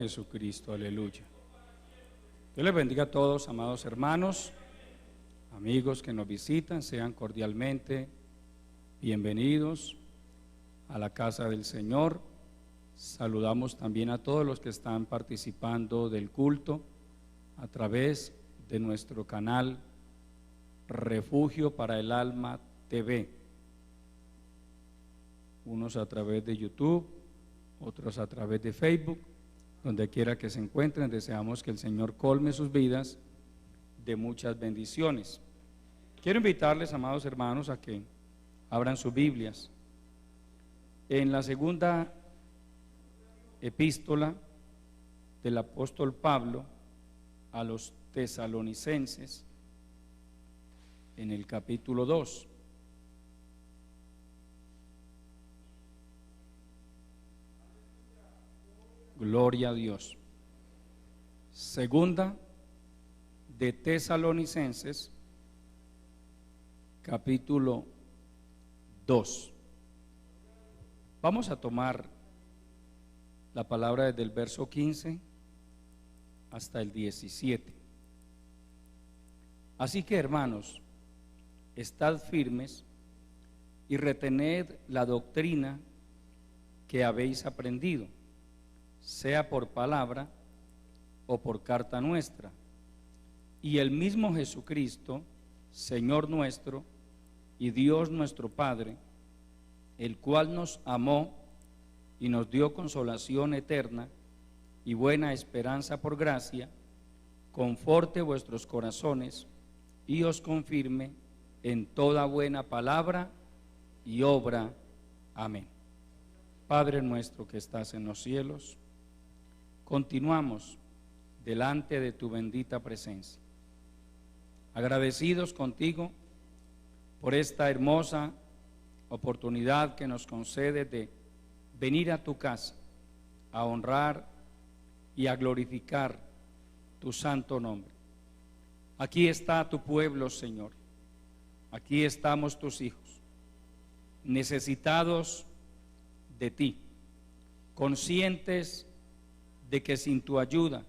Jesucristo, aleluya. Dios les bendiga a todos, amados hermanos, amigos que nos visitan, sean cordialmente bienvenidos a la casa del Señor. Saludamos también a todos los que están participando del culto a través de nuestro canal Refugio para el Alma TV, unos a través de YouTube, otros a través de Facebook. Donde quiera que se encuentren, deseamos que el Señor colme sus vidas de muchas bendiciones. Quiero invitarles, amados hermanos, a que abran sus Biblias en la segunda epístola del apóstol Pablo a los tesalonicenses, en el capítulo 2. Gloria a Dios. Segunda de Tesalonicenses, capítulo 2. Vamos a tomar la palabra desde el verso 15 hasta el 17. Así que, hermanos, estad firmes y retened la doctrina que habéis aprendido, sea por palabra o por carta nuestra, y el mismo Jesucristo, Señor nuestro y Dios nuestro Padre, el cual nos amó y nos dio consolación eterna y buena esperanza por gracia, conforte vuestros corazones y os confirme en toda buena palabra y obra. Amén. Padre nuestro que estás en los cielos, continuamos delante de tu bendita presencia, agradecidos contigo por esta hermosa oportunidad que nos concede de venir a tu casa a honrar y a glorificar tu santo nombre. Aquí está tu pueblo, Señor, aquí estamos tus hijos, necesitados de ti, conscientes de que sin tu ayuda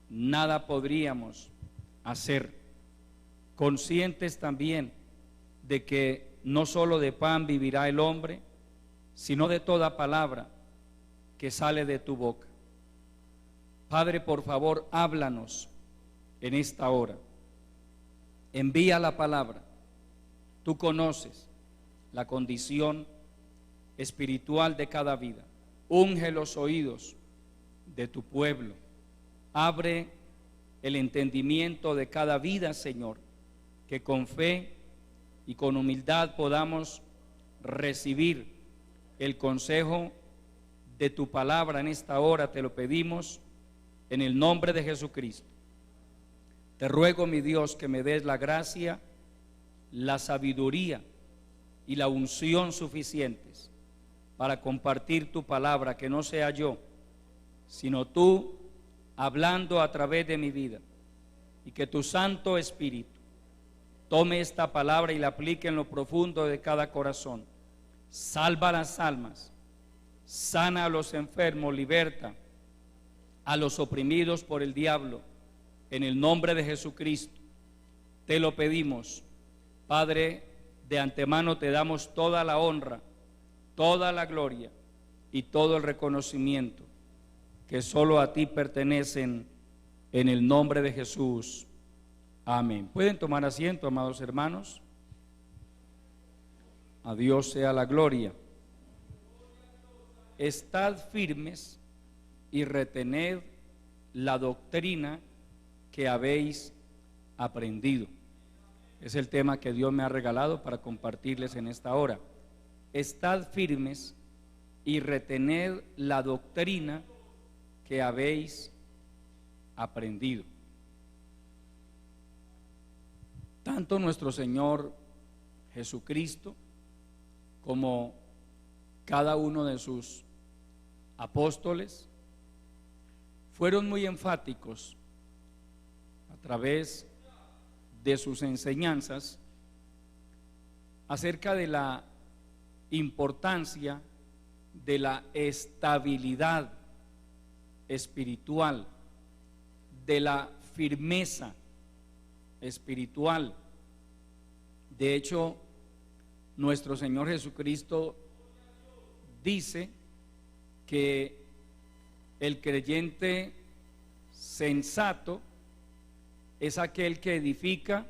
nada podríamos hacer, conscientes también de que no solo de pan vivirá el hombre, sino de toda palabra que sale de tu boca. Padre, por favor, háblanos en esta hora. Envía la palabra. Tú conoces la condición espiritual de cada vida. Unge los oídos de tu pueblo, abre el entendimiento de cada vida, Señor, que con fe y con humildad podamos recibir el consejo de tu palabra en esta hora. Te lo pedimos en el nombre de Jesucristo. Te ruego, mi Dios, que me des la gracia, la sabiduría y la unción suficientes para compartir tu palabra, que no sea yo, sino tú hablando a través de mi vida, y que tu Santo Espíritu tome esta palabra y la aplique en lo profundo de cada corazón. Salva las almas, sana a los enfermos, liberta a los oprimidos por el diablo, en el nombre de Jesucristo. Te lo pedimos, Padre. De antemano te damos toda la honra, toda la gloria y todo el reconocimiento que solo a ti pertenecen, en el nombre de Jesús. Amén. Pueden tomar asiento, amados hermanos. A Dios sea la gloria. Estad firmes y retened la doctrina que habéis aprendido. Es el tema que Dios me ha regalado para compartirles en esta hora. Estad firmes y retened la doctrina que habéis aprendido. Tanto nuestro Señor Jesucristo como cada uno de sus apóstoles fueron muy enfáticos a través de sus enseñanzas acerca de la importancia de la estabilidad espiritual, de la firmeza espiritual. De hecho, nuestro Señor Jesucristo dice que el creyente sensato es aquel que edifica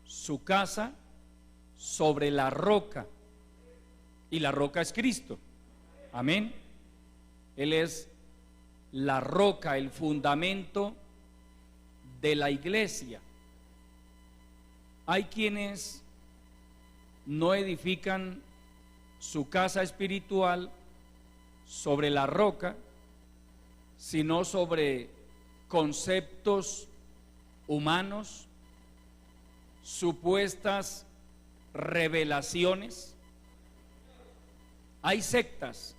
su casa sobre la roca, y la roca es Cristo. Amén. Él es la roca, el fundamento de la iglesia. Hay quienes no edifican su casa espiritual sobre la roca, sino sobre conceptos humanos, supuestas revelaciones. Hay sectas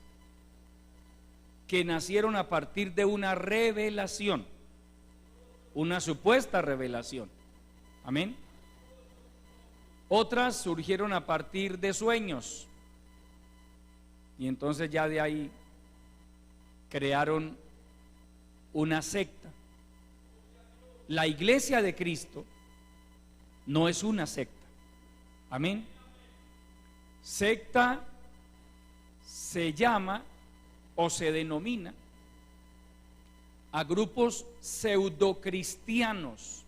que nacieron a partir de una revelación, una supuesta revelación. Amén. Otras surgieron a partir de sueños, y entonces ya de ahí crearon una secta. La iglesia de Cristo no es una secta. Amén. Secta se llama o se denomina a grupos pseudocristianos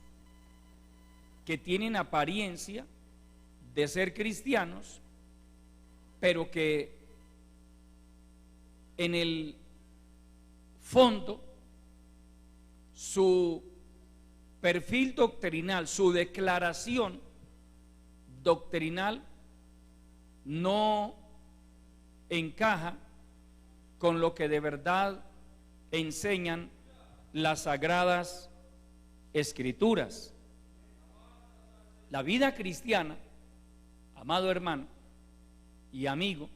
que tienen apariencia de ser cristianos, pero que en el fondo su perfil doctrinal, su declaración doctrinal no encaja con lo que de verdad enseñan las sagradas escrituras. La vida cristiana, amado hermano y amigo,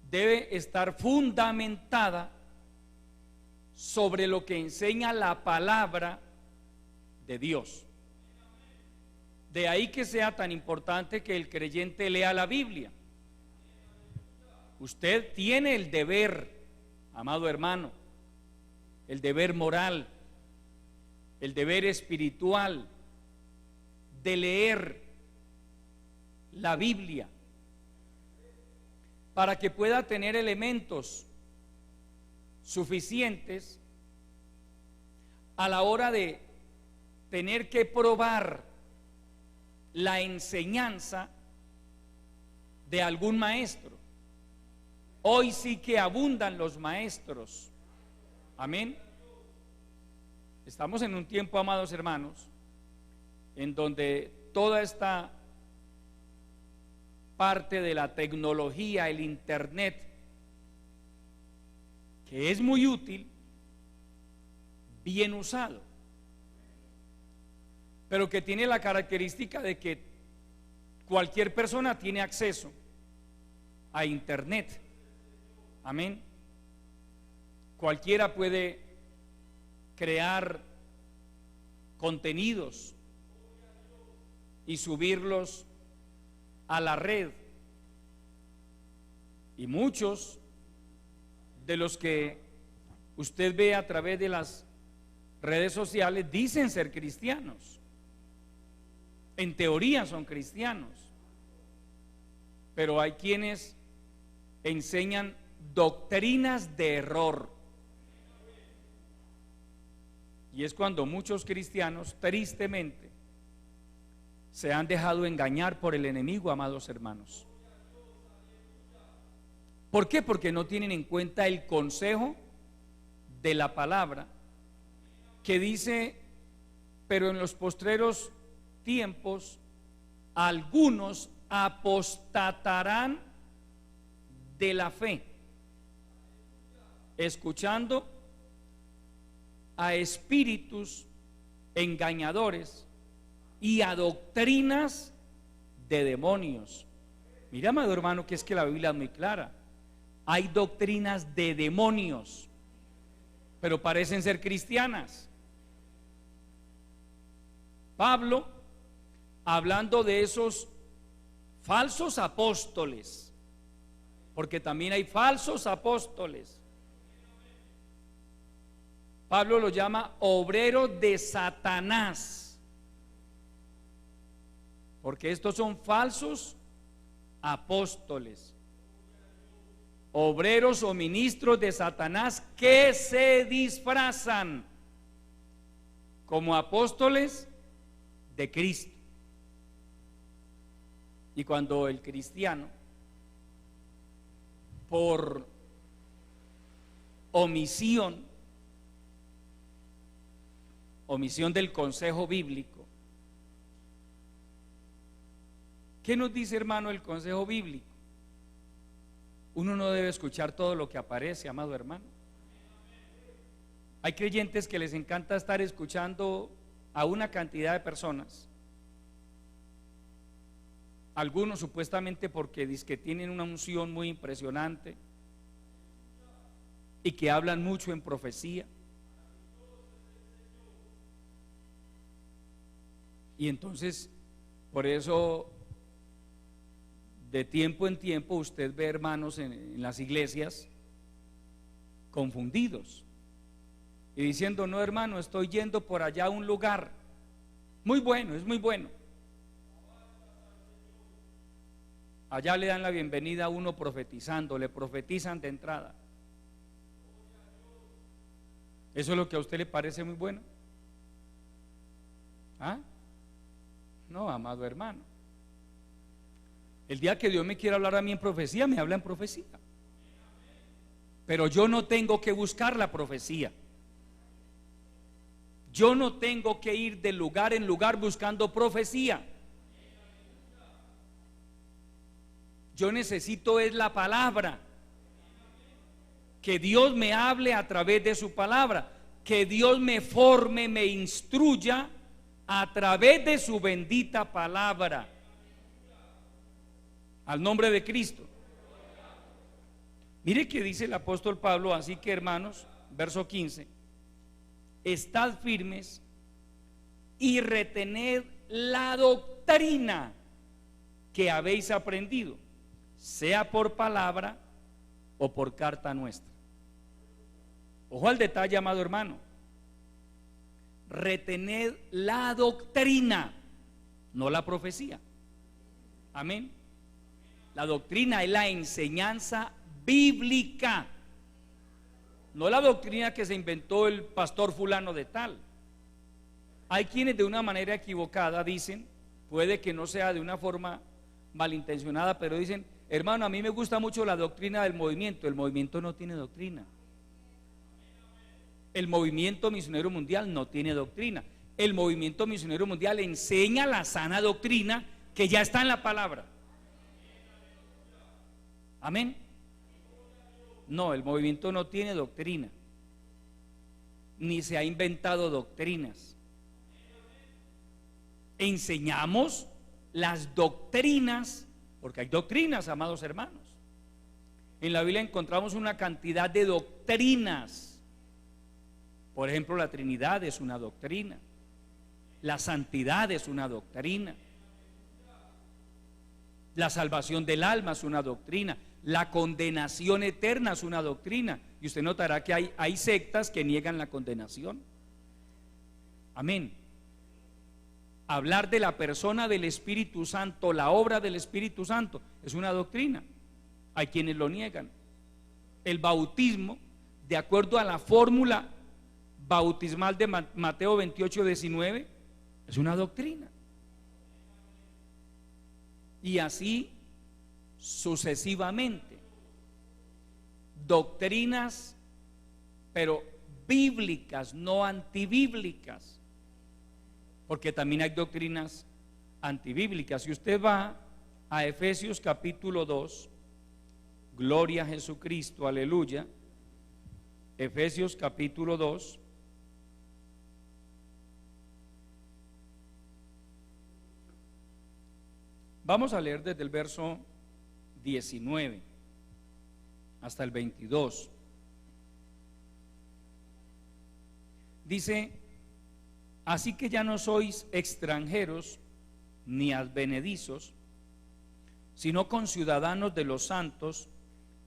debe estar fundamentada sobre lo que enseña la palabra de Dios. De ahí que sea tan importante que el creyente lea la Biblia. Usted tiene el deber, amado hermano, el deber moral, el deber espiritual de leer la Biblia para que pueda tener elementos suficientes a la hora de tener que probar la enseñanza de algún maestro. Hoy sí que abundan los maestros. Amén. Estamos en un tiempo, amados hermanos, en donde toda esta parte de la tecnología, el internet, que es muy útil, bien usado, pero que tiene la característica de que cualquier persona tiene acceso a internet. Amén. Cualquiera puede crear contenidos y subirlos a la red, y muchos de los que usted ve a través de las redes sociales dicen ser cristianos, en teoría son cristianos, pero hay quienes enseñan doctrinas de error, y es cuando muchos cristianos tristemente se han dejado engañar por el enemigo, amados hermanos. ¿Por qué? Porque no tienen en cuenta el consejo de la palabra que dice: pero en los postreros tiempos algunos apostatarán de la fe, escuchando a espíritus engañadores y a doctrinas de demonios. Mira, amado hermano, que es que la Biblia es muy clara. Hay doctrinas de demonios, pero parecen ser cristianas. Pablo, hablando de esos falsos apóstoles, porque también hay falsos apóstoles, Pablo lo llama obrero de Satanás, porque estos son falsos apóstoles, obreros o ministros de Satanás que se disfrazan como apóstoles de Cristo. Y cuando el cristiano, por omisión del consejo bíblico, ¿qué nos dice, hermano, el consejo bíblico? Uno no debe escuchar todo lo que aparece, amado hermano. Hay creyentes que les encanta estar escuchando a una cantidad de personas, algunos supuestamente porque dicen que tienen una unción muy impresionante y que hablan mucho en profecía. Y entonces, por eso, de tiempo en tiempo usted ve hermanos en las iglesias confundidos y diciendo: no, hermano, estoy yendo por allá a un lugar muy bueno, es muy bueno. Allá le dan la bienvenida a uno profetizando, le profetizan de entrada. ¿Eso es lo que a usted le parece muy bueno? ¿Ah? No, amado hermano. El día que Dios me quiera hablar a mí en profecía, me habla en profecía. Pero yo no tengo que buscar la profecía. Yo no tengo que ir de lugar en lugar buscando profecía. Yo necesito es la palabra. Que Dios me hable a través de su palabra. Que Dios me forme, me instruya a través de su bendita palabra. Al nombre de Cristo. Mire que dice el apóstol Pablo: así que, hermanos, verso 15, estad firmes y retened la doctrina que habéis aprendido, sea por palabra o por carta nuestra. Ojo al detalle, amado hermano. Retened la doctrina, no la profecía. Amén. La doctrina es la enseñanza bíblica, no la doctrina que se inventó el pastor fulano de tal. Hay quienes de una manera equivocada dicen, puede que no sea de una forma malintencionada, pero dicen: hermano, a mí me gusta mucho la doctrina del movimiento. El movimiento no tiene doctrina. El movimiento misionero mundial no tiene doctrina. El movimiento misionero mundial enseña la sana doctrina que ya está en la palabra. Amén. No, el movimiento no tiene doctrina, ni se ha inventado doctrinas. Enseñamos las doctrinas, porque hay doctrinas, amados hermanos. En la Biblia encontramos una cantidad de doctrinas. Por ejemplo, la Trinidad es una doctrina, la santidad es una doctrina, la salvación del alma es una doctrina, la condenación eterna es una doctrina. Y usted notará que hay sectas que niegan la condenación. Amén. Hablar de la persona del Espíritu Santo, la obra del Espíritu Santo, es una doctrina. Hay quienes lo niegan. El bautismo, de acuerdo a la fórmula bautismal de Mateo 28:19, es una doctrina. Y así sucesivamente. Doctrinas, pero bíblicas, no antibíblicas, porque también hay doctrinas antibíblicas. Si usted va a Efesios capítulo 2, gloria a Jesucristo, aleluya. Efesios capítulo 2, vamos a leer desde el verso 19 hasta el 22. Dice: así que ya no sois extranjeros ni advenedizos, sino conciudadanos de los santos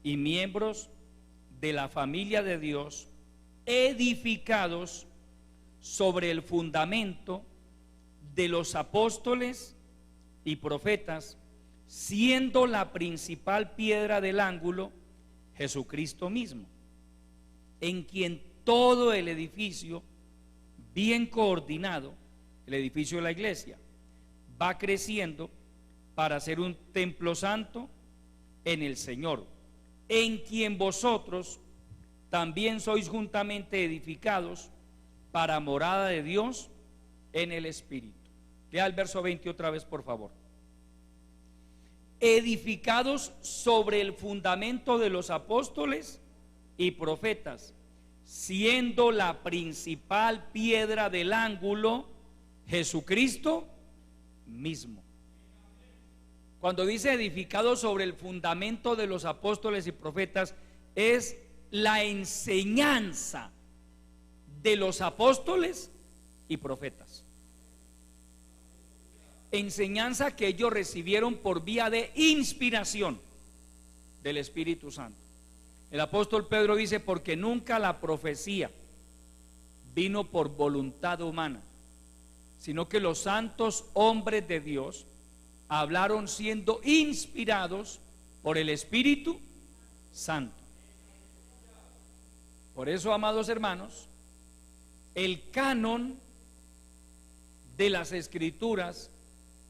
y miembros de la familia de Dios, edificados sobre el fundamento de los apóstoles y profetas, siendo la principal piedra del ángulo Jesucristo mismo, en quien todo el edificio, bien coordinado, el edificio de la iglesia, va creciendo para ser un templo santo en el Señor, en quien vosotros también sois juntamente edificados para morada de Dios en el Espíritu. Lea el verso 20 otra vez, por favor. Edificados sobre el fundamento de los apóstoles y profetas, siendo la principal piedra del ángulo Jesucristo mismo. Cuando dice edificados sobre el fundamento de los apóstoles y profetas, es la enseñanza de los apóstoles y profetas. Enseñanza que ellos recibieron por vía de inspiración del Espíritu Santo. El apóstol Pedro dice: porque nunca la profecía vino por voluntad humana, sino que los santos hombres de Dios hablaron siendo inspirados por el Espíritu Santo. Por eso, amados hermanos, el canon de las Escrituras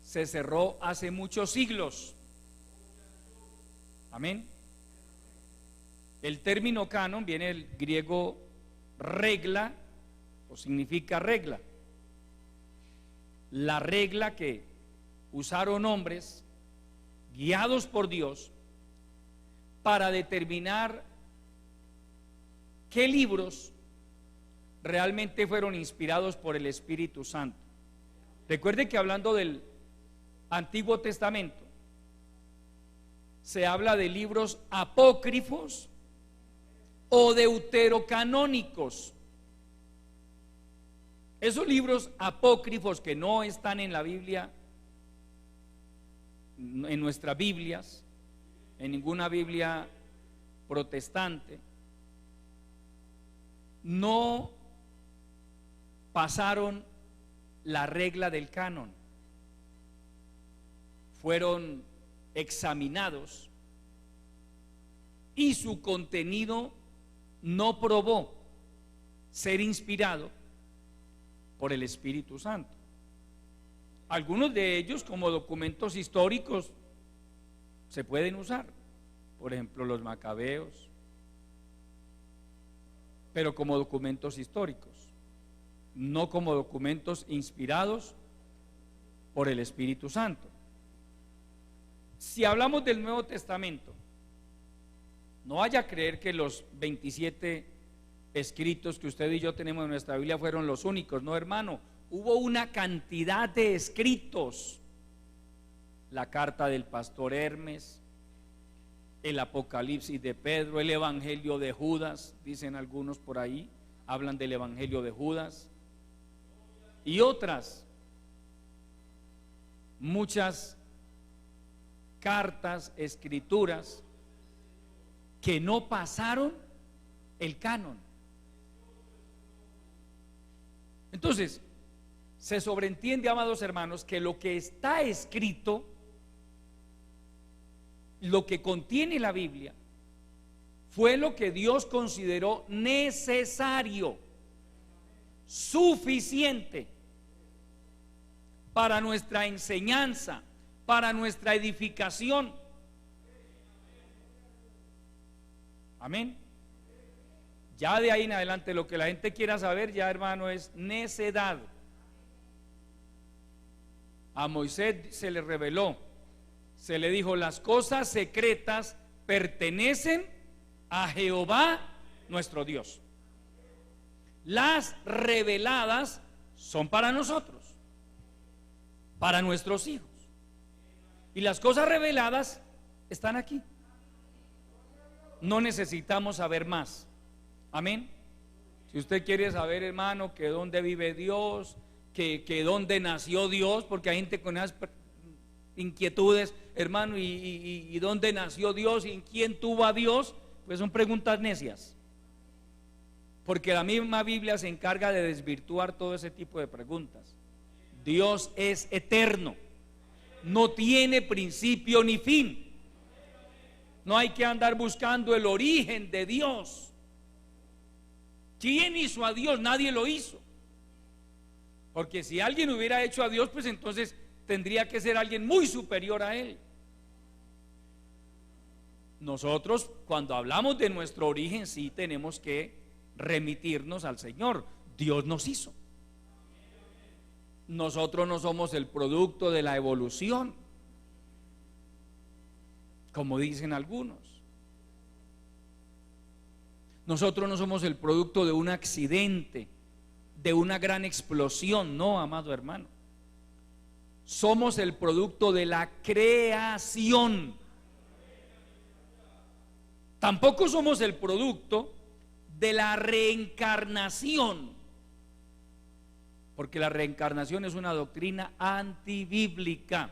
se cerró hace muchos siglos. Amén. El término canon viene del griego regla, o significa regla. La regla que usaron hombres guiados por Dios para determinar qué libros realmente fueron inspirados por el Espíritu Santo. Recuerde que hablando del Antiguo Testamento se habla de libros apócrifos o deuterocanónicos. Esos libros apócrifos que no están en la Biblia, en nuestras Biblias, en ninguna Biblia protestante, no pasaron la regla del canon. Fueron examinados y su contenido no probó ser inspirado por el Espíritu Santo. Algunos de ellos, como documentos históricos, se pueden usar, por ejemplo los Macabeos, pero como documentos históricos, no como documentos inspirados por el Espíritu Santo. Si hablamos del Nuevo Testamento, no vaya a creer que los 27 escritos que usted y yo tenemos en nuestra Biblia fueron los únicos. No, hermano, hubo una cantidad de escritos. La carta del pastor Hermes, el Apocalipsis de Pedro, el Evangelio de Judas, dicen algunos por ahí, hablan del Evangelio de Judas, y otras muchas cartas, escrituras que no pasaron el canon. Entonces, se sobreentiende, amados hermanos, que lo que está escrito, lo que contiene la Biblia, fue lo que Dios consideró necesario, suficiente para nuestra enseñanza, para nuestra edificación. Amén. Ya de ahí en adelante lo que la gente quiera saber, ya hermano, es necedad. A Moisés se le reveló, se le dijo: las cosas secretas pertenecen a Jehová nuestro Dios. Las reveladas son para nosotros, para nuestros hijos. Y las cosas reveladas están aquí. No necesitamos saber más. Amén. Si usted quiere saber, hermano, que dónde vive Dios, que dónde nació Dios, porque hay gente con esas inquietudes, hermano, y dónde nació Dios y en quién tuvo a Dios, pues son preguntas necias. Porque la misma Biblia se encarga de desvirtuar todo ese tipo de preguntas. Dios es eterno, no tiene principio ni fin. No hay que andar buscando el origen de Dios. ¿Quién hizo a Dios? Nadie lo hizo. Porque si alguien hubiera hecho a Dios, pues entonces tendría que ser alguien muy superior a Él. Nosotros, cuando hablamos de nuestro origen, sí tenemos que remitirnos al Señor. Dios nos hizo. Nosotros no somos el producto de la evolución, como dicen algunos. Nosotros no somos el producto de un accidente, de una gran explosión. No, amado hermano. Somos el producto de la creación. Tampoco somos el producto de la reencarnación, porque la reencarnación es una doctrina antibíblica.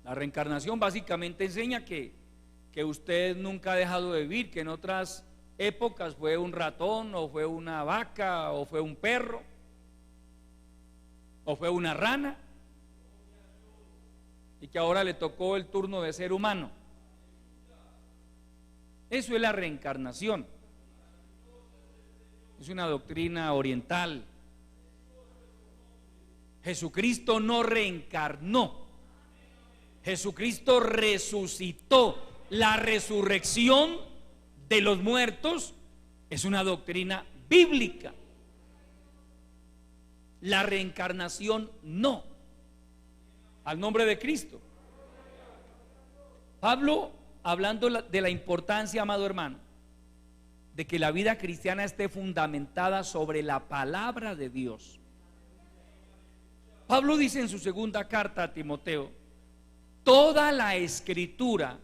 La reencarnación básicamente enseña que usted nunca ha dejado de vivir, que en otras épocas fue un ratón, o fue una vaca, o fue un perro, o fue una rana, y que ahora le tocó el turno de ser humano. Eso es la reencarnación. Es una doctrina oriental. Jesucristo no reencarnó, Jesucristo resucitó. La resurrección de los muertos es una doctrina bíblica. La reencarnación no. Al nombre de Cristo. Pablo, hablando de la importancia, amado hermano, de que la vida cristiana esté fundamentada sobre la palabra de Dios. Pablo dice en su segunda carta a Timoteo: toda la escritura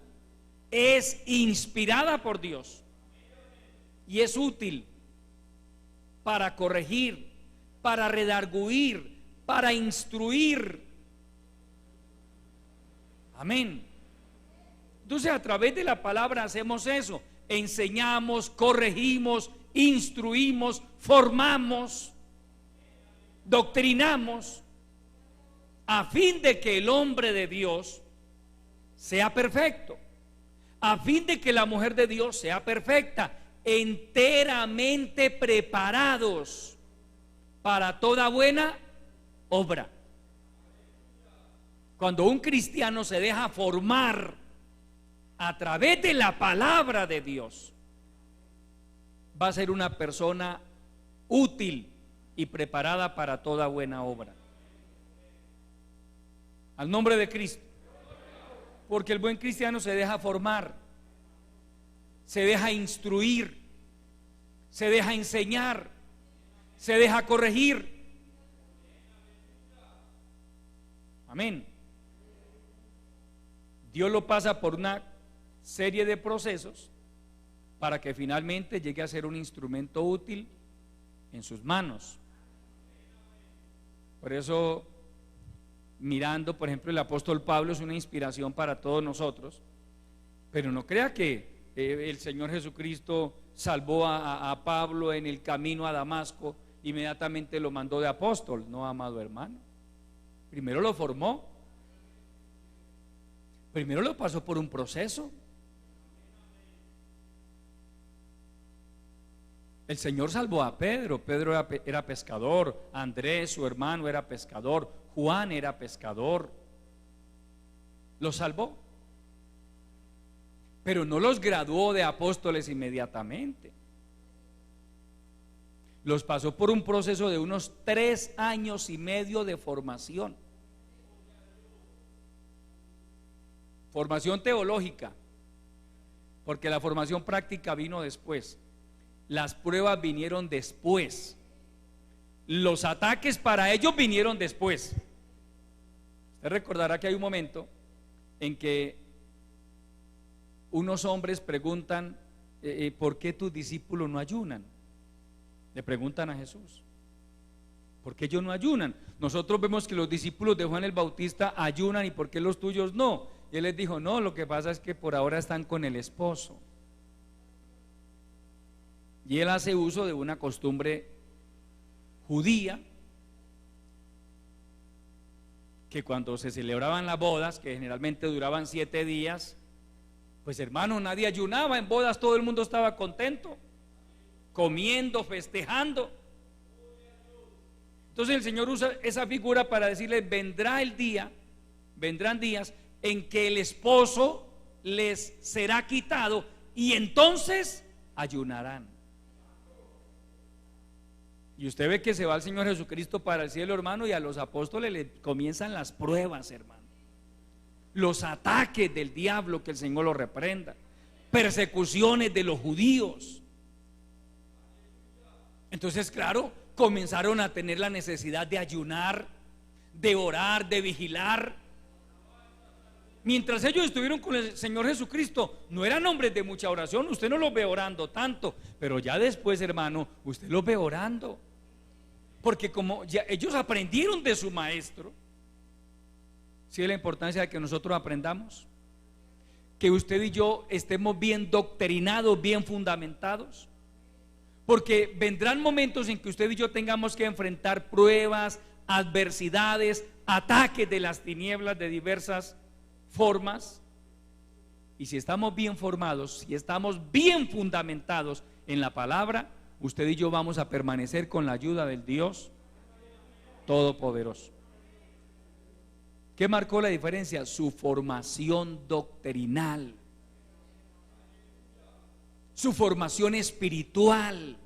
es inspirada por Dios y es útil para corregir, para redarguir, para instruir. Amén. Entonces, a través de la palabra hacemos eso: enseñamos, corregimos, instruimos, formamos, doctrinamos, a fin de que el hombre de Dios sea perfecto, a fin de que la mujer de Dios sea perfecta, enteramente preparados para toda buena obra. Cuando un cristiano se deja formar a través de la palabra de Dios, va a ser una persona útil y preparada para toda buena obra. Al nombre de Cristo. Porque el buen cristiano se deja formar, se deja instruir, se deja enseñar, se deja corregir. Amén. Dios lo pasa por una serie de procesos para que finalmente llegue a ser un instrumento útil en sus manos. Por eso, mirando, por ejemplo, el apóstol Pablo es una inspiración para todos nosotros, pero no crea que el Señor Jesucristo salvó a Pablo en el camino a Damasco, inmediatamente lo mandó de apóstol. No, amado hermano, primero lo formó, primero lo pasó por un proceso. El Señor salvó a Pedro. Pedro era pescador, Andrés, su hermano, era pescador, Juan era pescador. Los salvó, pero no los graduó de apóstoles inmediatamente. Los pasó por un proceso de unos 3 años y medio de formación. Formación teológica, porque la formación práctica vino después. Las pruebas vinieron después. Los ataques para ellos vinieron después. Usted recordará que hay un momento en que unos hombres preguntan: ¿por qué tus discípulos no ayunan? Le preguntan a Jesús: ¿por qué ellos no ayunan? Nosotros vemos que los discípulos de Juan el Bautista ayunan, ¿y por qué los tuyos no? Y él les dijo: no, lo que pasa es que por ahora están con el esposo. Y él hace uso de una costumbre judía, que cuando se celebraban las bodas, que generalmente duraban 7 días, pues hermano, nadie ayunaba en bodas, todo el mundo estaba contento, comiendo, festejando. Entonces el Señor usa esa figura para decirle: vendrán días en que el esposo les será quitado y entonces ayunarán. Y usted ve que se va el Señor Jesucristo para el cielo, hermano, y a los apóstoles le comienzan las pruebas, hermano, los ataques del diablo, que el Señor lo reprenda, persecuciones de los judíos. Entonces, claro, comenzaron a tener la necesidad de ayunar, de orar, de vigilar. Mientras ellos estuvieron con el Señor Jesucristo, no eran hombres de mucha oración, usted no los ve orando tanto, pero ya después, hermano, usted los ve orando, porque como ya ellos aprendieron de su maestro. ¿Sí es la importancia de que nosotros aprendamos? Que usted y yo estemos bien doctrinados, bien fundamentados, porque vendrán momentos en que usted y yo tengamos que enfrentar pruebas, adversidades, ataques de las tinieblas de diversas formas. Y si estamos bien formados, si estamos bien fundamentados en la palabra, usted y yo vamos a permanecer con la ayuda del Dios Todopoderoso. ¿Qué marcó la diferencia? Su formación doctrinal, su formación espiritual,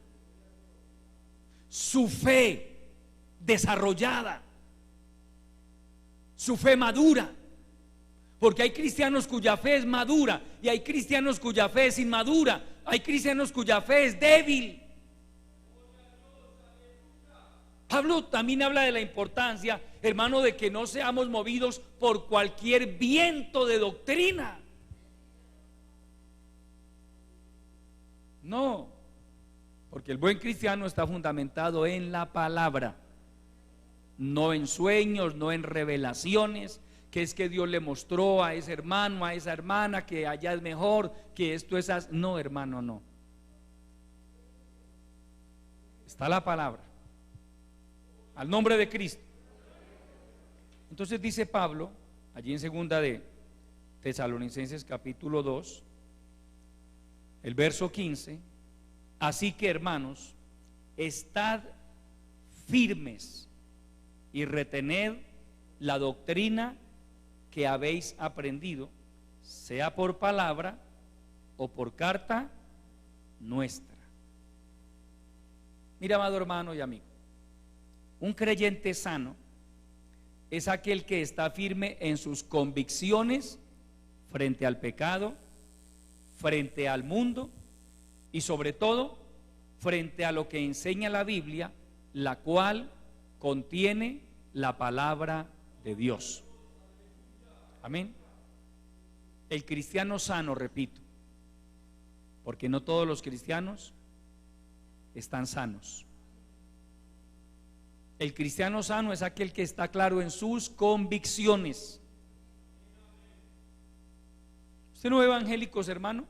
su fe desarrollada, su fe madura. Porque hay cristianos cuya fe es madura y hay cristianos cuya fe es inmadura, hay cristianos cuya fe es débil. Pablo también habla de la importancia, hermano, de que no seamos movidos por cualquier viento de doctrina. No, porque el buen cristiano está fundamentado en la palabra, no en sueños, no en revelaciones, que es que Dios le mostró a ese hermano, a esa hermana, que allá es mejor, que esto es así. No, hermano, no. Está la palabra, al nombre de Cristo. Entonces dice Pablo, allí en segunda de Tesalonicenses capítulo 2, el verso 15: así que, hermanos, estad firmes y retened la doctrina que habéis aprendido, sea por palabra o por carta nuestra. Mira, amado hermano y amigo, un creyente sano es aquel que está firme en sus convicciones frente al pecado, frente al mundo y sobre todo frente a lo que enseña la Biblia, la cual contiene la palabra de Dios. Amén. El cristiano sano, repito, porque no todos los cristianos están sanos. El cristiano sano es aquel que está claro en sus convicciones. ¿Usted no ve evangélicos, hermano,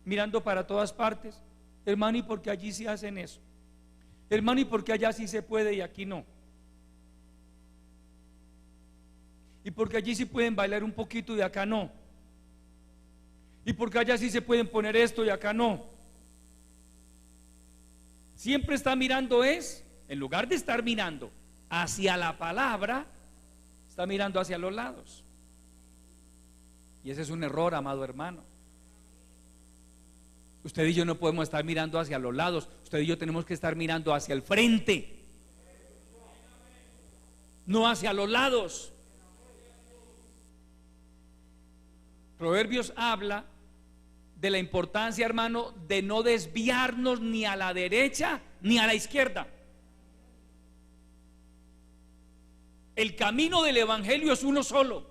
mirando para todas partes? Hermano, ¿y por qué allí sí hacen eso? Hermano, ¿y por qué allá sí se puede y aquí no? ¿Y por qué allí sí pueden bailar un poquito y acá no? ¿Y por qué allá sí se pueden poner esto y acá no? Siempre está mirando en lugar de estar mirando hacia la palabra, está mirando hacia los lados. Y ese es un error, amado hermano. Usted y yo no podemos estar mirando hacia los lados, usted y yo tenemos que estar mirando hacia el frente, no hacia los lados. Proverbios habla de la importancia, hermano, de no desviarnos ni a la derecha ni a la izquierda. El camino del evangelio es uno solo.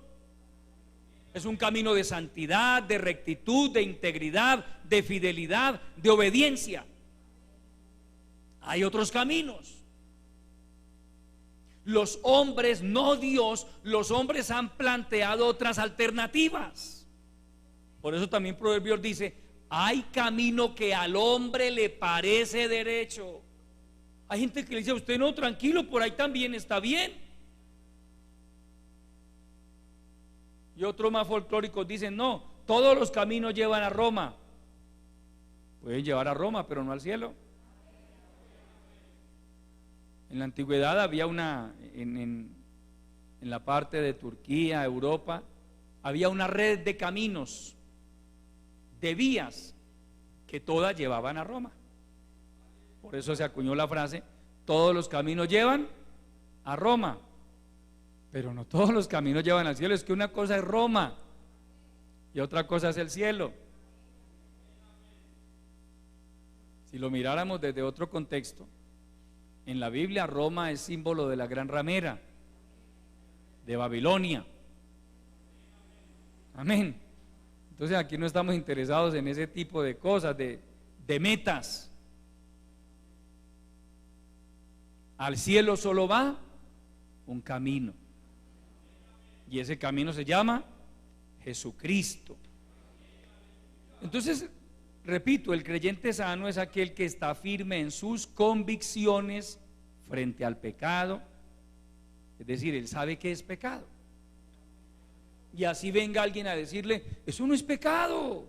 Es un camino de santidad, de rectitud, de integridad, de fidelidad, de obediencia. Hay otros caminos. Los hombres, no Dios, los hombres han planteado otras alternativas. Por eso también Proverbios dice: Hay camino que al hombre le parece derecho. Hay gente que le dice a usted, no, tranquilo, por ahí también está bien. Y otros más folclóricos dicen, no, todos los caminos llevan a Roma. Pueden llevar a Roma, pero no al cielo. En la antigüedad había en la parte de Turquía, Europa, había una red de caminos, de vías, que todas llevaban a Roma. Por eso se acuñó la frase, todos los caminos llevan a Roma, pero no todos los caminos llevan al cielo. Es que una cosa es Roma y otra cosa es el cielo. Si lo miráramos desde otro contexto, en la Biblia Roma es símbolo de la gran ramera, de Babilonia. Amén. Entonces aquí no estamos interesados en ese tipo de cosas, de metas. Al cielo solo va un camino, y ese camino se llama Jesucristo. Entonces, repito, el creyente sano es aquel que está firme en sus convicciones frente al pecado. Es decir, él sabe que es pecado, y así venga alguien a decirle, eso no es pecado,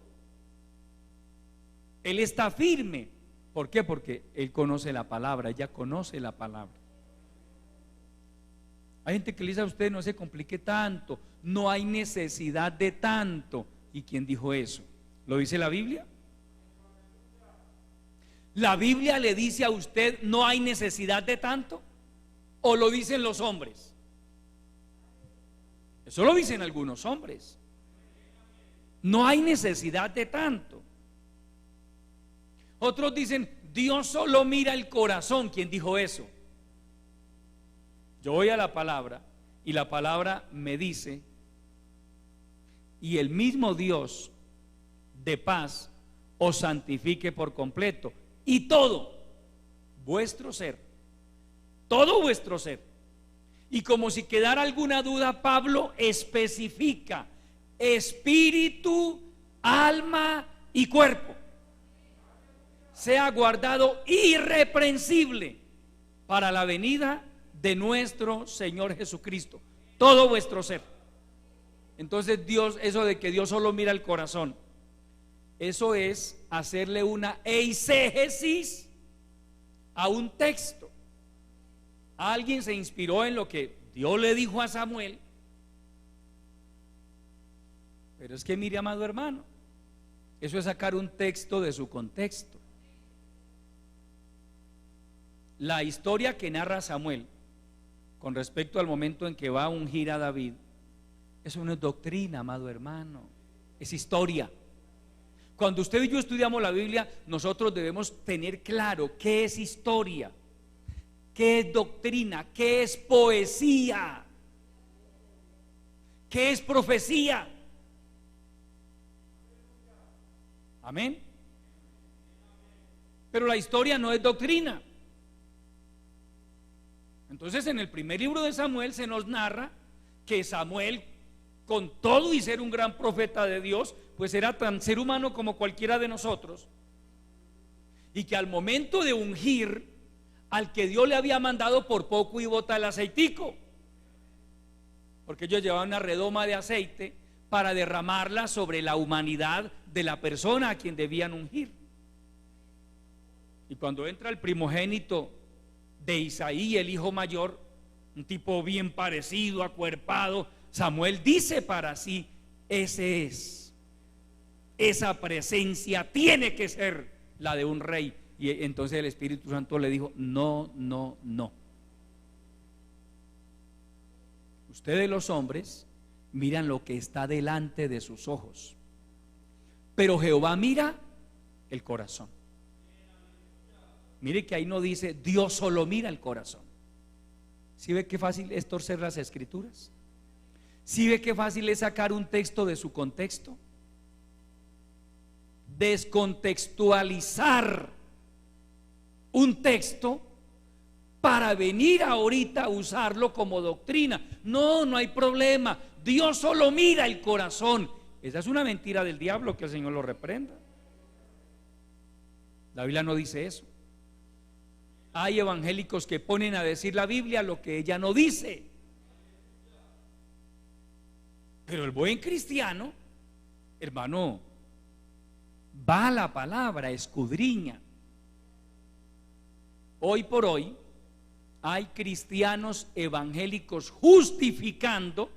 él está firme. ¿Por qué? Porque él conoce la palabra, ella conoce la palabra. Hay gente que le dice a usted, no se complique tanto, no hay necesidad de tanto. ¿Y quién dijo eso? ¿Lo dice la Biblia? ¿La Biblia le dice a usted no hay necesidad de tanto? ¿O lo dicen los hombres? Eso lo dicen algunos hombres. No hay necesidad de tanto. Otros dicen, Dios solo mira el corazón. ¿Quién dijo eso? Yo voy a la palabra y la palabra me dice, y el mismo Dios de paz os santifique por completo, y todo vuestro ser, todo vuestro ser. Y como si quedara alguna duda, Pablo especifica espíritu, alma y cuerpo sea guardado irreprensible para la venida de nuestro Señor Jesucristo. Todo vuestro ser. Entonces Dios, eso de que Dios solo mira el corazón, eso es hacerle una eisegesis a un texto. Alguien se inspiró en lo que Dios le dijo a Samuel, pero es que mire, amado hermano, eso es sacar un texto de su contexto. La historia que narra Samuel con respecto al momento en que va a ungir a David, eso no es doctrina, amado hermano, es historia. Cuando usted y yo estudiamos la Biblia, nosotros debemos tener claro qué es historia, qué es doctrina, qué es poesía, qué es profecía. Amén. Pero la historia no es doctrina. Entonces en el primer libro de Samuel se nos narra que Samuel, con todo y ser un gran profeta de Dios, pues era tan ser humano como cualquiera de nosotros, y que al momento de ungir al que Dios le había mandado, por poco y bota el aceitico, porque ellos llevaban una redoma de aceite para derramarla sobre la humanidad de la persona a quien debían ungir. Y cuando entra el primogénito de Isaí, el hijo mayor, un tipo bien parecido, acuerpado, Samuel dice para sí, ese es, esa presencia tiene que ser la de un rey. Y entonces el Espíritu Santo le dijo, no, no, no. Ustedes los hombres miran lo que está delante de sus ojos, pero Jehová mira el corazón. Mire que ahí no dice Dios solo mira el corazón. ¿Sí ve qué fácil es torcer las escrituras? ¿Sí ve qué fácil es sacar un texto de su contexto? Descontextualizar un texto para venir ahorita a usarlo como doctrina. No, no hay problema. Dios solo mira el corazón. Esa es una mentira del diablo, que el Señor lo reprenda. La Biblia no dice eso. Hay evangélicos que ponen a decir la Biblia lo que ella no dice. Pero el buen cristiano, hermano, va a la palabra, escudriña. Hoy por hoy hay cristianos evangélicos justificando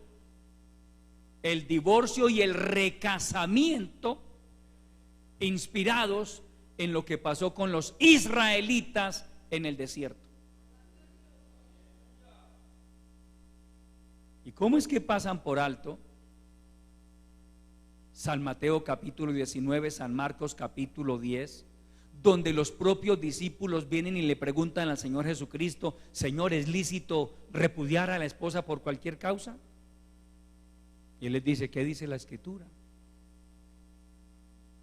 el divorcio y el recasamiento, inspirados en lo que pasó con los israelitas en el desierto. ¿Y cómo es que pasan por alto San Mateo capítulo 19, San Marcos capítulo 10, donde los propios discípulos vienen y le preguntan al Señor Jesucristo: Señor, ¿es lícito repudiar a la esposa por cualquier causa? Y Él les dice: ¿qué dice la Escritura?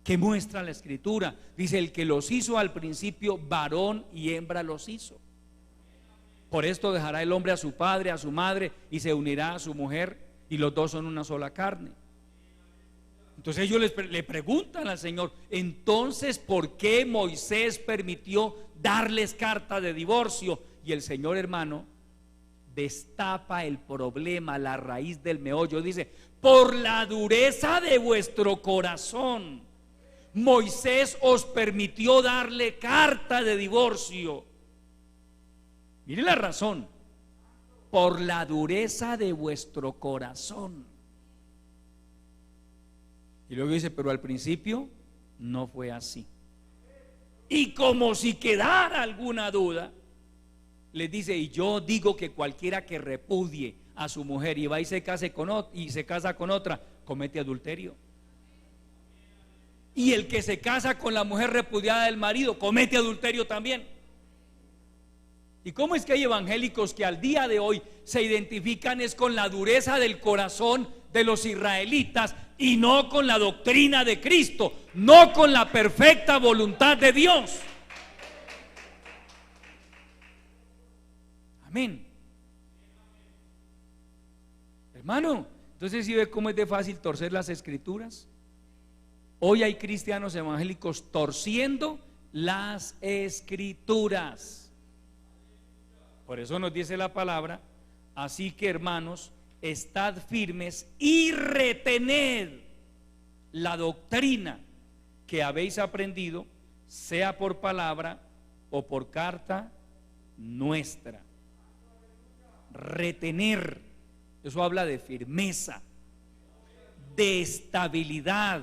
¿Qué muestra la Escritura? Dice: el que los hizo al principio, varón y hembra los hizo. Por esto dejará el hombre a su padre, a su madre, y se unirá a su mujer, y los dos son una sola carne. Entonces ellos le preguntan al Señor: entonces, ¿por qué Moisés permitió darles carta de divorcio? Y el Señor, hermano, destapa el problema, la raíz del meollo. Dice: por la dureza de vuestro corazón, Moisés os permitió darle carta de divorcio. Mire la razón: por la dureza de vuestro corazón. Y luego dice: pero al principio no fue así. Y como si quedara alguna duda, les dice: y yo digo que cualquiera que repudie a su mujer y va y se casa con otra, comete adulterio. Y el que se casa con la mujer repudiada del marido, comete adulterio también. ¿Y cómo es que hay evangélicos que al día de hoy se identifican es con la dureza del corazón de los israelitas y no con la doctrina de Cristo, no con la perfecta voluntad de Dios? Amén. Hermano, entonces ¿sí ve cómo es de fácil torcer las Escrituras? Hoy hay cristianos evangélicos torciendo las Escrituras. Por eso nos dice la palabra: así que, hermanos, estad firmes y retened la doctrina que habéis aprendido, sea por palabra o por carta nuestra. Retener, eso habla de firmeza, de estabilidad,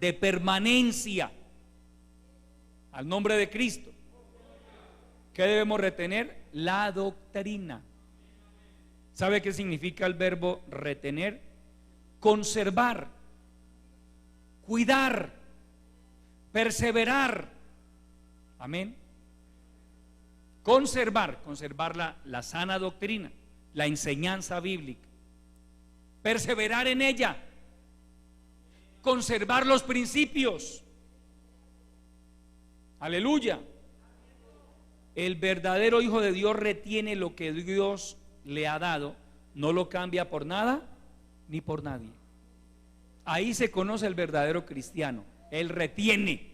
de permanencia. Al nombre de Cristo. ¿Qué debemos retener? La doctrina. ¿Sabe qué significa el verbo retener? Conservar, cuidar, perseverar. Amén. Conservar la sana doctrina, la enseñanza bíblica. Perseverar en ella. Conservar los principios. Aleluya. El verdadero Hijo de Dios retiene lo que Dios le ha dado, no lo cambia por nada ni por nadie. Ahí se conoce el verdadero cristiano. Él retiene.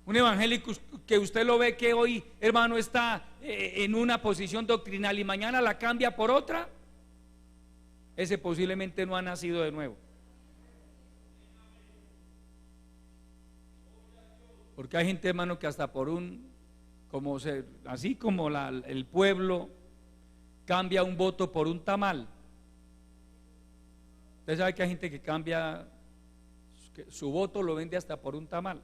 Un evangélico que usted lo ve que hoy, hermano, está en una posición doctrinal y mañana la cambia por otra, ese posiblemente no ha nacido de nuevo. Porque hay gente, hermano, que hasta por así como el pueblo cambia un voto por un tamal. Usted sabe que hay gente que cambia su voto, lo vende hasta por un tamal.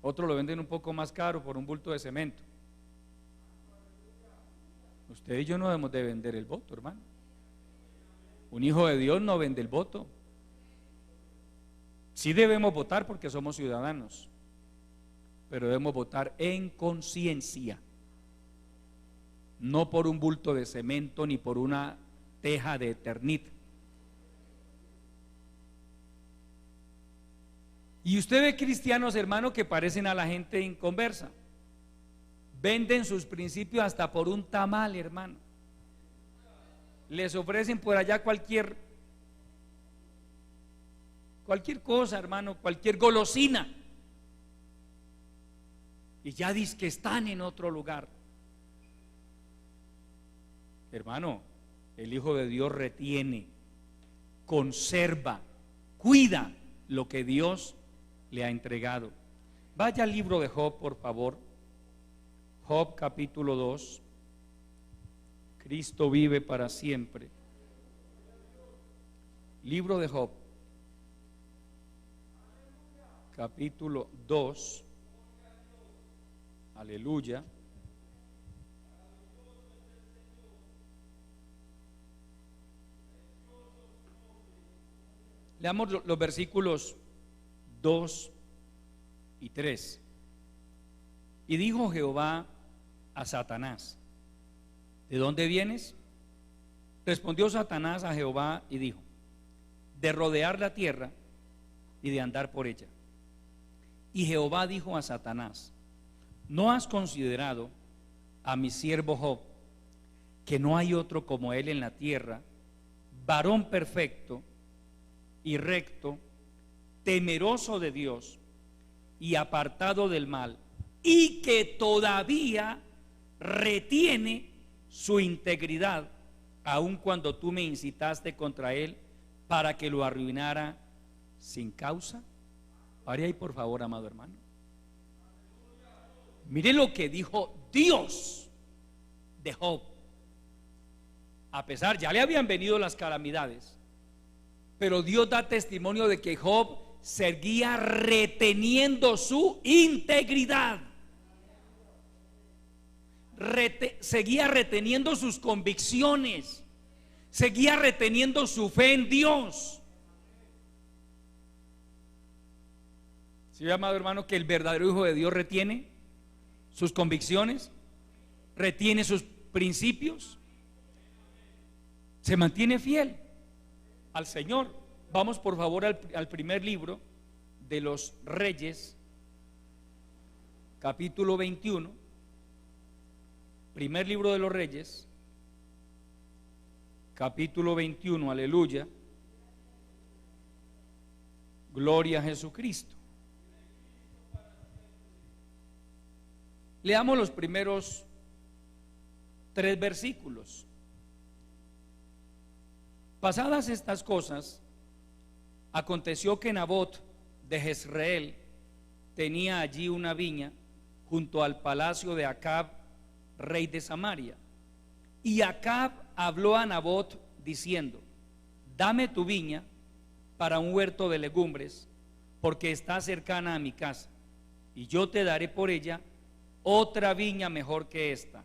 Otros lo venden un poco más caro por un bulto de cemento. Usted y yo no debemos de vender el voto, hermano. Un hijo de Dios no vende el voto. Sí debemos votar porque somos ciudadanos, pero debemos votar en conciencia, no por un bulto de cemento ni por una teja de Eternit. Y usted ve cristianos, hermano, que parecen a la gente inconversa, venden sus principios hasta por un tamal, hermano. Les ofrecen por allá cualquier cualquier cosa, hermano, cualquier golosina, y ya dice que están en otro lugar. Hermano, el Hijo de Dios retiene, conserva, cuida lo que Dios le ha entregado. Vaya al libro de Job, por favor. Job capítulo 2. Cristo vive para siempre. Libro de Job, capítulo 2. Aleluya. Leamos los versículos 2 y 3. Y dijo Jehová a Satanás: ¿de dónde vienes? Respondió Satanás a Jehová y dijo: de rodear la tierra y de andar por ella. Y Jehová dijo a Satanás: ¿no has considerado a mi siervo Job, que no hay otro como él en la tierra, varón perfecto y recto, temeroso de Dios y apartado del mal, y que todavía retiene su integridad, aun cuando tú me incitaste contra él para que lo arruinara sin causa? Pare ahí, por favor, amado hermano. Mire lo que dijo Dios de Job. A pesar, ya le habían venido las calamidades, pero Dios da testimonio de que Job seguía reteniendo su integridad, seguía reteniendo sus convicciones, seguía reteniendo su fe en Dios. ¿Sí, amado hermano, que el verdadero Hijo de Dios retiene sus convicciones, retiene sus principios, se mantiene fiel al Señor? Vamos por favor al primer libro de los Reyes, capítulo 21. Primer libro de los Reyes, capítulo 21, aleluya. Gloria a Jesucristo. Leamos los primeros 3 versículos. Pasadas estas cosas, aconteció que Nabot de Jezreel tenía allí una viña junto al palacio de Acab, rey de Samaria. Y Acab habló a Nabot diciendo: dame tu viña para un huerto de legumbres, porque está cercana a mi casa, y yo te daré por ella otra viña mejor que esta,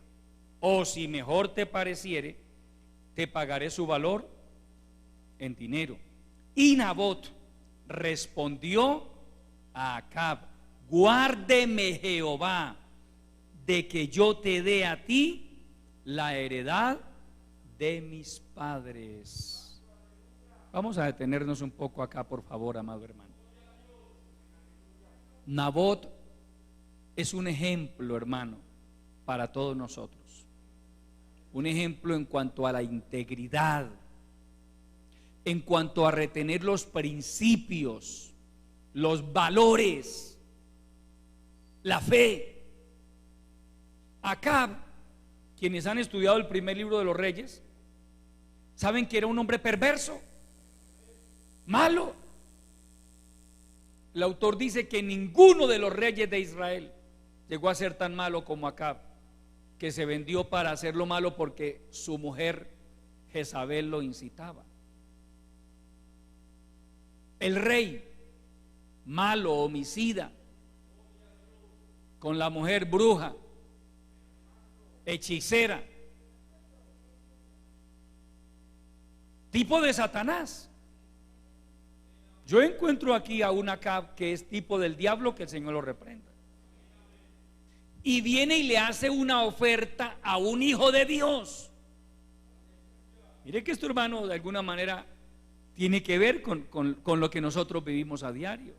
o si mejor te pareciere, te pagaré su valor en dinero. Y Nabot respondió a Acab: guárdeme Jehová de que yo te dé a ti la heredad de mis padres. Vamos a detenernos un poco acá, por favor, amado hermano. Nabot es un ejemplo, hermano, para todos nosotros. Un ejemplo en cuanto a la integridad, en cuanto a retener los principios, los valores, la fe. Acab, quienes han estudiado el primer libro de los Reyes, saben que era un hombre perverso, malo. El autor dice que ninguno de los reyes de Israel llegó a ser tan malo como Acab, que se vendió para hacerlo malo porque su mujer Jezabel lo incitaba. El rey, malo, homicida, con la mujer bruja, hechicera, tipo de Satanás. Yo encuentro aquí a un Acab que es tipo del diablo, que el Señor lo reprenda. Y viene y le hace una oferta a un hijo de Dios. Mire que esto, hermano, de alguna manera tiene que ver con lo que nosotros vivimos a diario.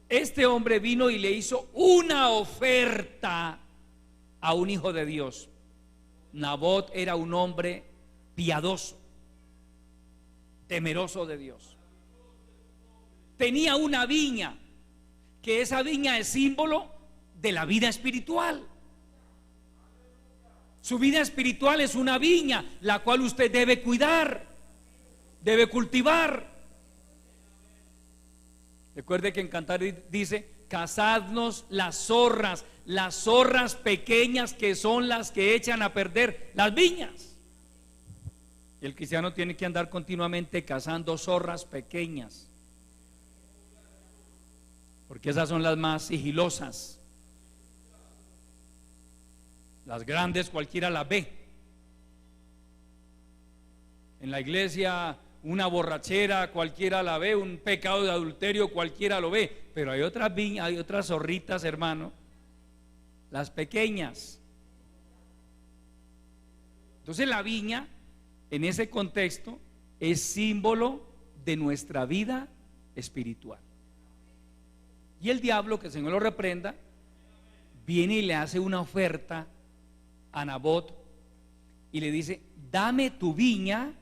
Este hombre vino y le hizo una oferta a un hijo de Dios. Nabot era un hombre piadoso, temeroso de Dios. Tenía una viña, que esa viña es símbolo de la vida espiritual. Su vida espiritual es una viña, la cual usted debe cuidar, debe cultivar. Recuerde que en Cantar dice: cazadnos las zorras pequeñas, que son las que echan a perder las viñas. Y el cristiano tiene que andar continuamente cazando zorras pequeñas, porque esas son las más sigilosas. Las grandes cualquiera las ve. En la iglesia una borrachera cualquiera la ve, un pecado de adulterio cualquiera lo ve, pero hay otras viñas, hay otras zorritas, hermano, las pequeñas. Entonces la viña en ese contexto es símbolo de nuestra vida espiritual. Y el diablo, que el Señor lo reprenda, viene y le hace una oferta a Nabot y le dice: dame tu viña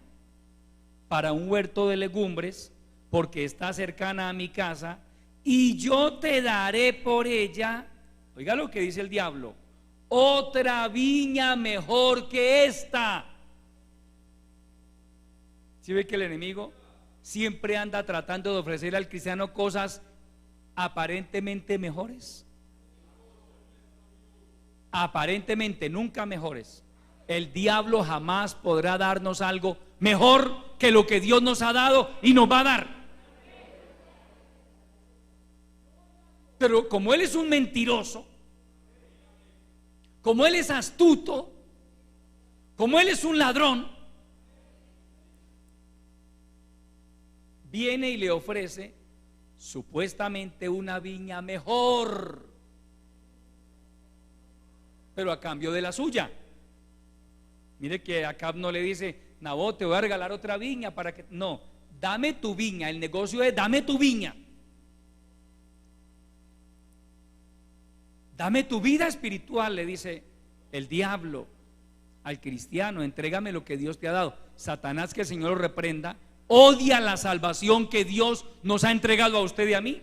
para un huerto de legumbres, porque está cercana a mi casa, y yo te daré por ella, oiga lo que dice el diablo, otra viña mejor que esta. ¿Sí ve que el enemigo siempre anda tratando de ofrecer al cristiano cosas aparentemente mejores? Aparentemente, nunca mejores. El diablo jamás podrá darnos algo mejor que lo que Dios nos ha dado y nos va a dar. Pero como él es un mentiroso, como él es astuto, como él es un ladrón, viene y le ofrece supuestamente una viña mejor, pero a cambio de la suya. Mire que Acab no le dice: Nabot, te voy a regalar otra viña para que... No, dame tu viña. El negocio es: dame tu viña, dame tu vida espiritual, le dice el diablo al cristiano. Entrégame lo que Dios te ha dado. Satanás, que el Señor lo reprenda, odia la salvación que Dios nos ha entregado a usted y a mí.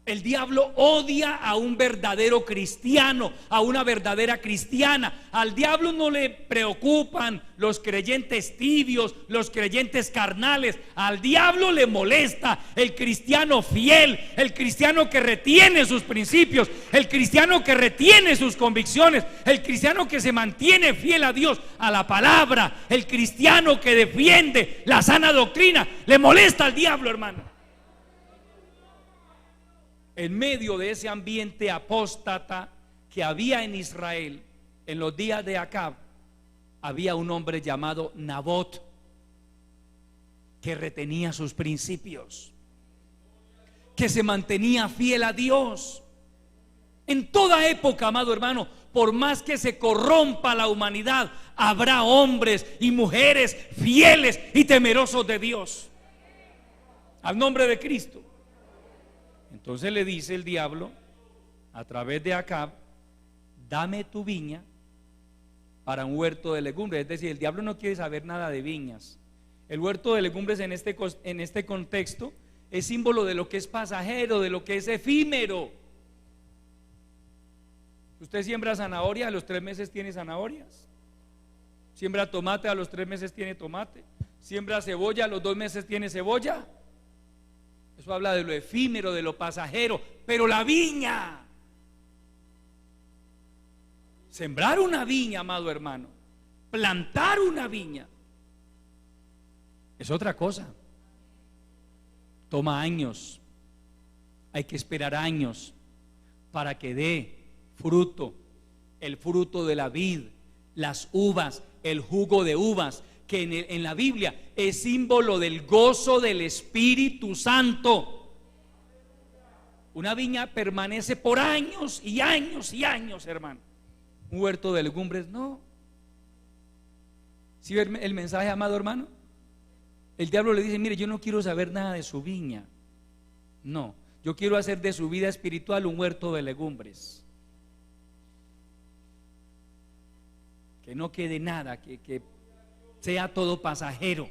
El diablo odia a un verdadero cristiano, a una verdadera cristiana. Al diablo no le preocupan los creyentes tibios, los creyentes carnales. Al diablo le molesta el cristiano fiel, el cristiano que retiene sus principios, el cristiano que retiene sus convicciones, el cristiano que se mantiene fiel a Dios, a la palabra, el cristiano que defiende la sana doctrina. Le molesta al diablo, hermano. En medio de ese ambiente apóstata que había en Israel en los días de Acab, había un hombre llamado Nabot, que retenía sus principios, que se mantenía fiel a Dios. En toda época, amado hermano, por más que se corrompa la humanidad, habrá hombres y mujeres fieles y temerosos de Dios, al nombre de Cristo. Entonces le dice el diablo a través de Acab: dame tu viña para un huerto de legumbres. Es decir, el diablo no quiere saber nada de viñas. El huerto de legumbres en este contexto es símbolo de lo que es pasajero, de lo que es efímero. Usted siembra zanahoria, a los 3 meses tiene zanahorias. Siembra tomate, a los 3 meses tiene tomate. Siembra cebolla, a los 2 meses tiene cebolla. Eso habla de lo efímero, de lo pasajero. Pero la viña, sembrar una viña, amado hermano, plantar una viña, es otra cosa. Toma años, hay que esperar años para que dé fruto, el fruto de la vid, las uvas, el jugo de uvas, que en la Biblia es símbolo del gozo del Espíritu Santo. Una viña permanece por años y años y años, hermano. Un huerto de legumbres no. ¿Sí ve el mensaje, amado hermano? El diablo le dice: mire, yo no quiero saber nada de su viña. No, yo quiero hacer de su vida espiritual un huerto de legumbres. Que no quede nada, que sea todo pasajero.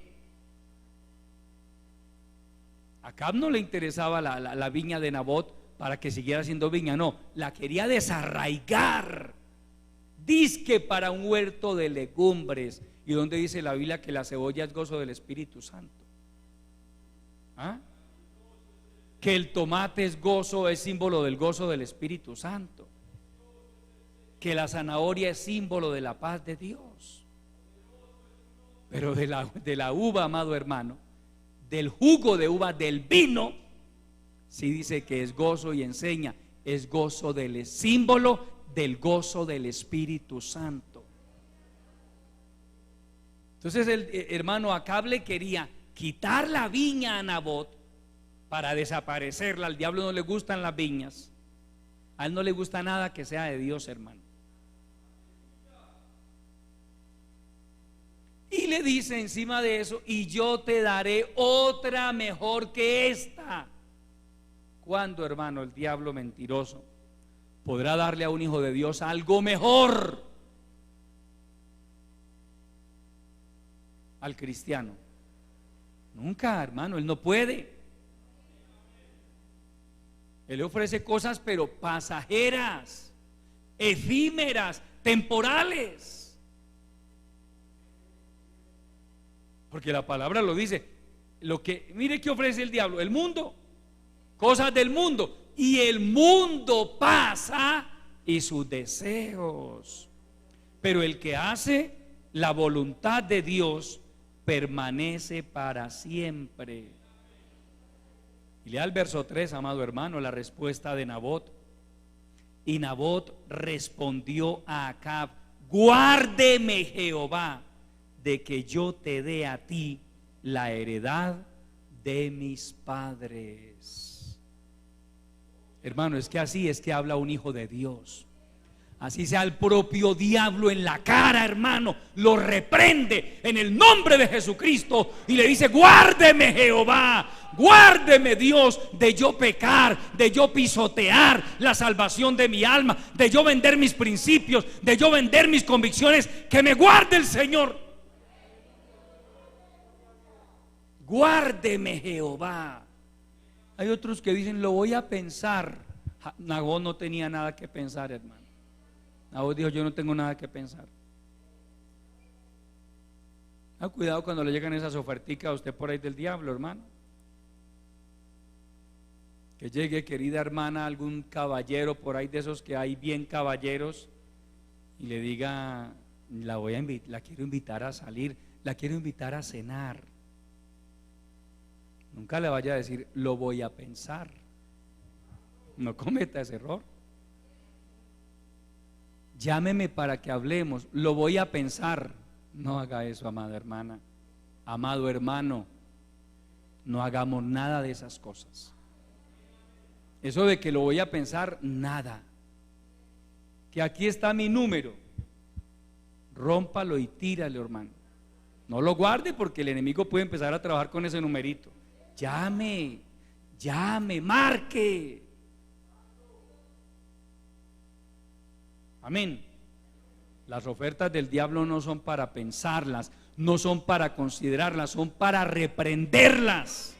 Acab no le interesaba la viña de Nabot para que siguiera siendo viña, no, la quería desarraigar, dizque para un huerto de legumbres. ¿Y donde dice la Biblia que la cebolla es gozo del Espíritu Santo? ¿Ah? Que el tomate es gozo, es símbolo del gozo del Espíritu Santo. Que la zanahoria es símbolo de la paz de Dios. Pero de la uva, amado hermano, del jugo de uva, del vino, sí dice que es gozo y enseña, es gozo del símbolo del gozo del Espíritu Santo. Entonces el hermano Acab le quería quitar la viña a Nabot para desaparecerla. Al diablo no le gustan las viñas, a él no le gusta nada que sea de Dios, hermano. Y le dice encima de eso: y yo te daré otra mejor que esta. ¿Cuándo, hermano, el diablo mentiroso podrá darle a un hijo de Dios algo mejor al cristiano? Nunca, hermano, él no puede. Él le ofrece cosas pero pasajeras, efímeras, temporales. Porque la palabra lo dice. Mire qué ofrece el diablo: el mundo, cosas del mundo. Y el mundo pasa y sus deseos, pero el que hace la voluntad de Dios permanece para siempre. Y lea el verso 3, amado hermano, la respuesta de Nabot. Y Nabot respondió a Acab: guárdeme Jehová de que yo te dé a ti la heredad de mis padres. Hermano, es que así es que habla un hijo de Dios. Así sea el propio diablo en la cara, hermano, lo reprende en el nombre de Jesucristo y le dice: guárdeme Jehová, guárdeme Dios de yo pecar, de yo pisotear la salvación de mi alma, de yo vender mis principios, de yo vender mis convicciones. Que me guarde el Señor. Guárdeme Jehová. Hay otros que dicen: lo voy a pensar. Nabot no tenía nada que pensar, hermano. Nabot dijo: yo no tengo nada que pensar. Cuidado cuando le llegan esas oferticas a usted por ahí del diablo, hermano. Que llegue, querida hermana, algún caballero por ahí de esos que hay bien caballeros y le diga: la quiero invitar a salir, la quiero invitar a cenar. Nunca le vaya a decir: lo voy a pensar. No cometa ese error. Llámeme para que hablemos, lo voy a pensar. No haga eso, amada hermana, amado hermano. No hagamos nada de esas cosas. Eso de que lo voy a pensar, nada. Que aquí está mi número, rómpalo y tírale, hermano. No lo guarde, porque el enemigo puede empezar a trabajar con ese numerito. Llame, marque. Amén. Las ofertas del diablo no son para pensarlas, no son para considerarlas, son para reprenderlas.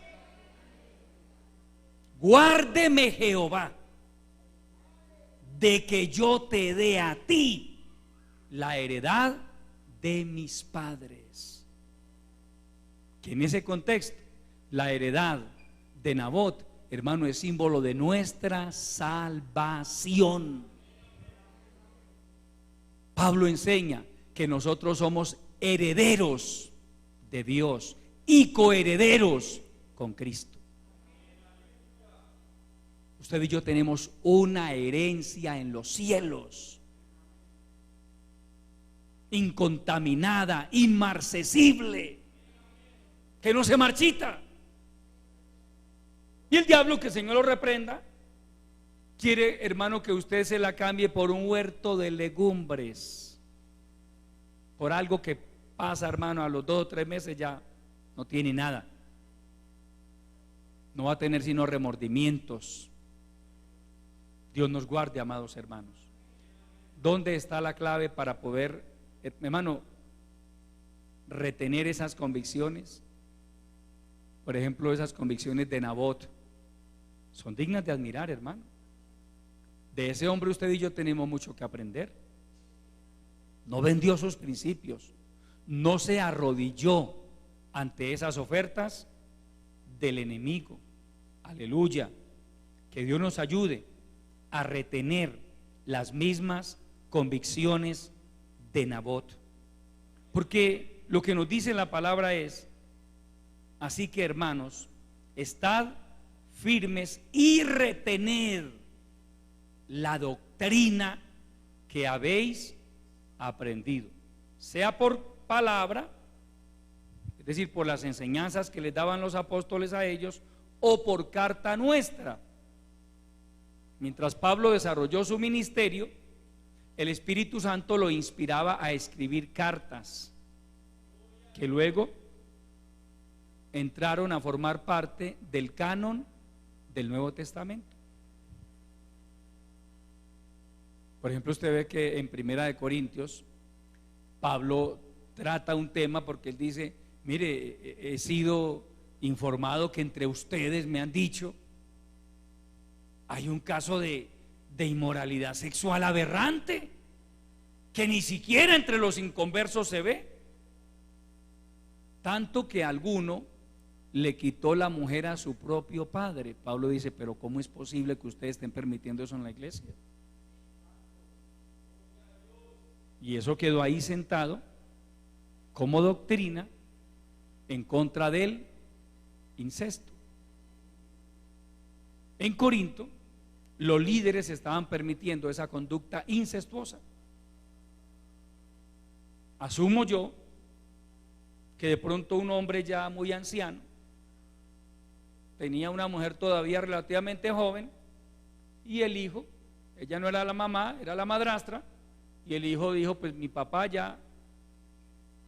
Guárdeme Jehová de que yo te dé a ti la heredad de mis padres. Que en ese contexto, la heredad de Nabot, hermano, es símbolo de nuestra salvación. Pablo enseña que nosotros somos herederos de Dios y coherederos con Cristo. Usted y yo tenemos una herencia en los cielos, incontaminada, inmarcesible, que no se marchita. Y el diablo, que el Señor lo reprenda, quiere, hermano, que usted se la cambie por un huerto de legumbres, por algo que pasa, hermano, a los 2 o 3 meses ya no tiene nada. No va a tener sino remordimientos. Dios nos guarde, amados hermanos. ¿Dónde está la clave para poder, hermano, retener esas convicciones? Por ejemplo, esas convicciones de Nabot son dignas de admirar, hermano. De ese hombre usted y yo tenemos mucho que aprender. No vendió sus principios, no se arrodilló ante esas ofertas del enemigo. Aleluya. Que Dios nos ayude a retener las mismas convicciones de Nabot, porque lo que nos dice la palabra es: así que, hermanos, estad firmes y retened la doctrina que habéis aprendido, sea por palabra, es decir, por las enseñanzas que les daban los apóstoles a ellos, o por carta nuestra. Mientras Pablo desarrolló su ministerio, el Espíritu Santo lo inspiraba a escribir cartas que luego entraron a formar parte del canon del Nuevo Testamento. Por ejemplo, usted ve que en Primera de Corintios Pablo trata un tema porque él dice: mire, he sido informado que entre ustedes me han dicho hay un caso de inmoralidad sexual aberrante que ni siquiera entre los inconversos se ve, tanto que alguno le quitó la mujer a su propio padre. Pablo dice: pero ¿cómo es posible que ustedes estén permitiendo eso en la iglesia? Y eso quedó ahí sentado como doctrina en contra del incesto. En Corinto, los líderes estaban permitiendo esa conducta incestuosa. Asumo yo que de pronto un hombre ya muy anciano tenía una mujer todavía relativamente joven, y el hijo, ella no era la mamá, era la madrastra, y el hijo dijo: pues mi papá ya,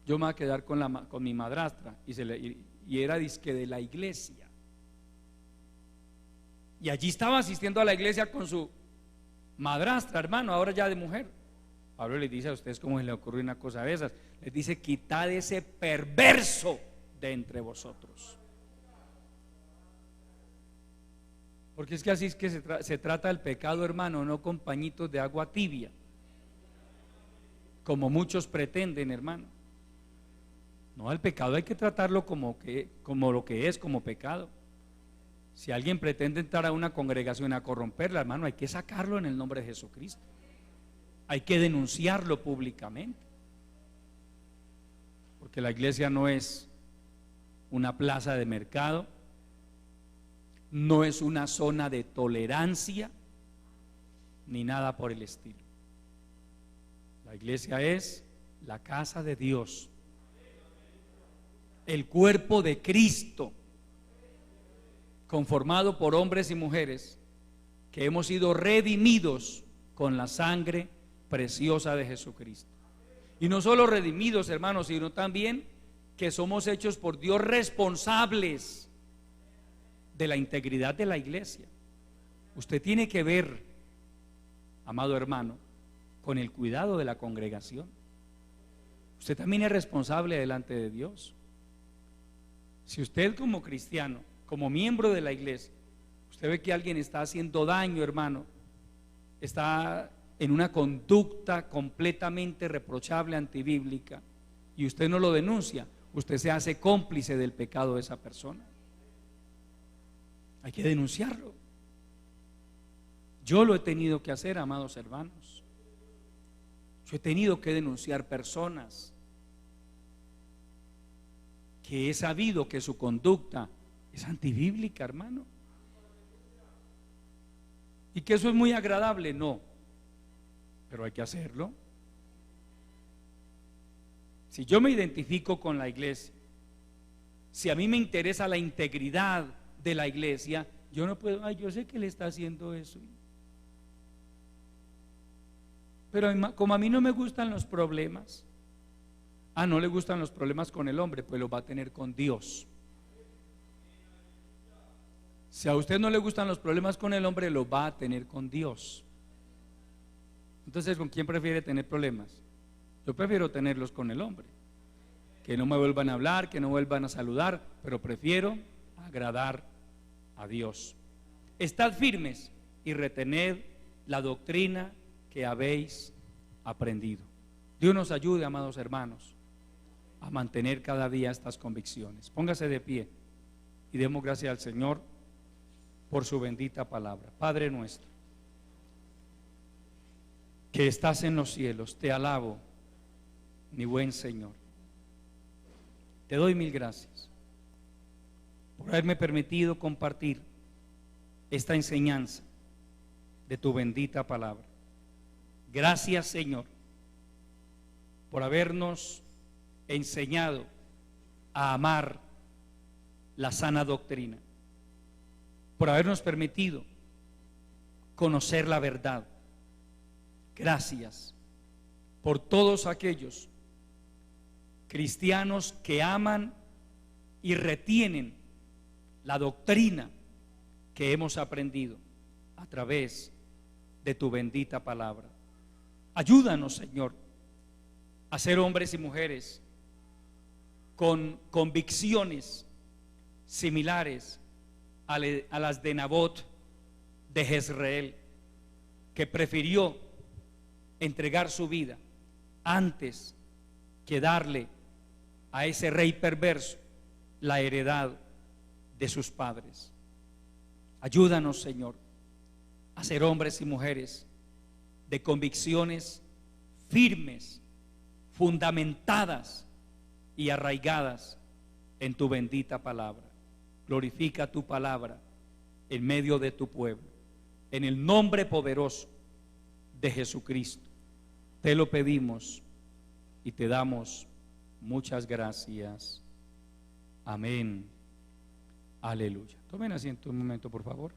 yo me voy a quedar con mi madrastra, y era disque de la iglesia, y allí estaba asistiendo a la iglesia con su madrastra, hermano, ahora ya de mujer. Pablo les dice: a ustedes cómo se les ocurre una cosa de esas. Les dice: quitad ese perverso de entre vosotros. Porque es que así es que se trata del pecado, hermano, no con pañitos de agua tibia, como muchos pretenden, hermano. No, el pecado hay que tratarlo como lo que es, como pecado. Si alguien pretende entrar a una congregación a corromperla, hermano, hay que sacarlo en el nombre de Jesucristo. Hay que denunciarlo públicamente, porque la iglesia no es una plaza de mercado, no es una zona de tolerancia, ni nada por el estilo. La iglesia es la casa de Dios, el cuerpo de Cristo, conformado por hombres y mujeres que hemos sido redimidos con la sangre preciosa de Jesucristo. Y no solo redimidos, hermanos, sino también que somos hechos por Dios responsables de la integridad de la iglesia. Usted tiene que ver, amado hermano, con el cuidado de la congregación. Usted también es responsable delante de Dios. Si usted, como cristiano, como miembro de la iglesia, usted ve que alguien está haciendo daño, hermano, está en una conducta completamente reprochable, antibíblica, y usted no lo denuncia, usted se hace cómplice del pecado de esa persona. Hay que denunciarlo. Yo lo he tenido que hacer, amados hermanos. Yo he tenido que denunciar personas que he sabido que su conducta es antibíblica, hermano. Y que eso es muy agradable, no, pero hay que hacerlo. Si yo me identifico con la iglesia, si a mí me interesa la integridad de la iglesia, yo no puedo: ay, yo sé que le está haciendo eso, pero como a mí no me gustan los problemas. No le gustan los problemas con el hombre, pues los va a tener con Dios. Si a usted no le gustan los problemas con el hombre, los va a tener con Dios. Entonces, ¿con quién prefiere tener problemas? Yo prefiero tenerlos con el hombre, que no me vuelvan a hablar, que no vuelvan a saludar, pero prefiero agradar a Dios. Estad firmes y retened la doctrina que habéis aprendido. Dios nos ayude, amados hermanos, a mantener cada día estas convicciones. Póngase de pie y demos gracias al Señor por su bendita palabra. Padre nuestro, que estás en los cielos, te alabo, mi buen Señor. Te doy mil gracias por haberme permitido compartir esta enseñanza de tu bendita palabra. Gracias, Señor, por habernos enseñado a amar la sana doctrina, por habernos permitido conocer la verdad. Gracias por todos aquellos cristianos que aman y retienen la doctrina que hemos aprendido a través de tu bendita palabra. Ayúdanos, Señor, a ser hombres y mujeres con convicciones similares a las de Nabot de Jezreel, que prefirió entregar su vida antes que darle a ese rey perverso la heredad de sus padres. Ayúdanos, Señor, a ser hombres y mujeres de convicciones firmes, fundamentadas y arraigadas en tu bendita palabra. Glorifica tu palabra en medio de tu pueblo, en el nombre poderoso de Jesucristo. Te lo pedimos y te damos muchas gracias. Amén. Aleluya. Tomen asiento un momento, por favor.